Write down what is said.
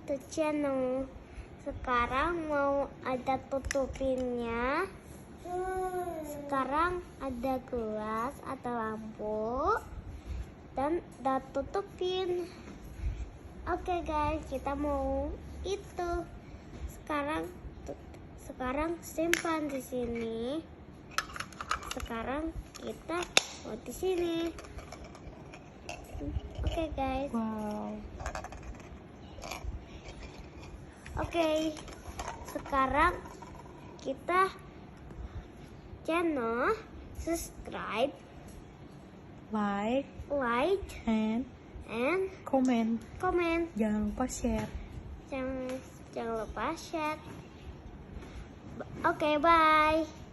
to channel. Sekarang mau ada tutupinnya. Sekarang ada gelas, ada lampu, dan udah tutupin. Oke guys, kita mau itu. Sekarang simpan di sini. Sekarang kita mau di sini. Oke guys. Wow. Oke. Sekarang kita channel, subscribe, Like and comment. comment. Jangan lupa share. Jangan lupa share. Oke, bye.